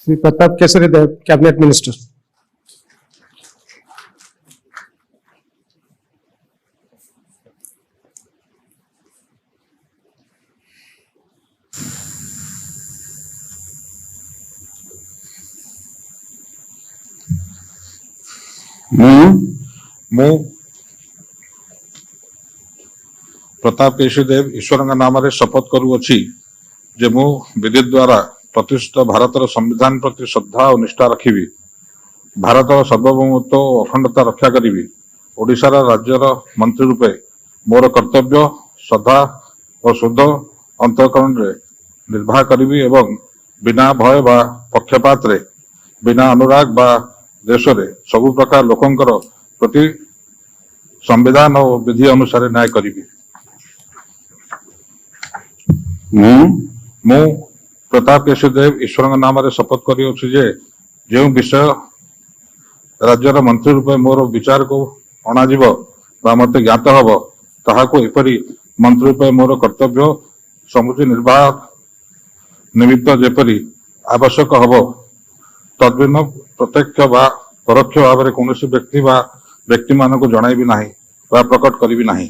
Shri Pratap Kesari Dev, Cabinet Minister. ମୁଁ ପ୍ରତାପ କେଶରୀଦେବ ଈଶ୍ୱରଙ୍କ ନାମରେ ଶପଥ କରୁଅଛି ଯେ ମୁଁ ବିଧି ଦ୍ୱାରା ପ୍ରତିଷ୍ଠିତ ଭାରତର ସମ୍ବିଧାନ ପ୍ରତି ଶ୍ରଦ୍ଧା ଓ ନିଷ୍ଠା ରଖିବି, ଭାରତର ସାର୍ବଭୌମତ୍ୱ ଓ ଅଖଣ୍ଡତା ରକ୍ଷା କରିବି, ଓଡ଼ିଶାର ରାଜ୍ୟର ମନ୍ତ୍ରୀ ରୂପେ ମୋର କର୍ତ୍ତବ୍ୟ ଶ୍ରଦ୍ଧା ଓ ଶୁଦ୍ଧ ଅନ୍ତଃକରଣରେ ନିର୍ବାହ କରିବି ଏବଂ ବିନା ଭୟ ବା ପକ୍ଷପାତରେ, ବିନା ଅନୁରାଗ ବା ଦେଶରେ ସବୁ ପ୍ରକାର ଲୋକଙ୍କର ପ୍ରତି ସମ୍ବିଧାନ ଓ ବିଧି ଅନୁସାରେ ନ୍ୟାୟ କରିବି। ମୁଁ ପ୍ରତାପ କେଶରୀଦେବ ଈଶ୍ୱରଙ୍କ ନାମରେ ଶପଥ କରିଅଛି ଯେ ଯେଉଁ ବିଷୟ ରାଜ୍ୟର ମନ୍ତ୍ରୀ ରୂପେ ମୋର ବିଚାରକୁ ଅଣାଯିବ ବା ମୋତେ ଜ୍ଞାତ ହେବ, ତାହାକୁ ଏପରି ମନ୍ତ୍ରୀ ରୂପେ ମୋର କର୍ତ୍ତବ୍ୟ ସମୁଚି ନିର୍ବାହ ନିମିତ୍ତ ଯେପରି ଆବଶ୍ୟକ ହେବ, ତଦ୍ଭିନ୍ନ ପ୍ରତ୍ୟକ୍ଷ ବା ପରୋକ୍ଷ ଭାବରେ କୌଣସି ବ୍ୟକ୍ତି ବା ବ୍ୟକ୍ତିମାନଙ୍କୁ ଜଣାଇବି ନାହିଁ ବା ପ୍ରକଟ କରିବି ନାହିଁ।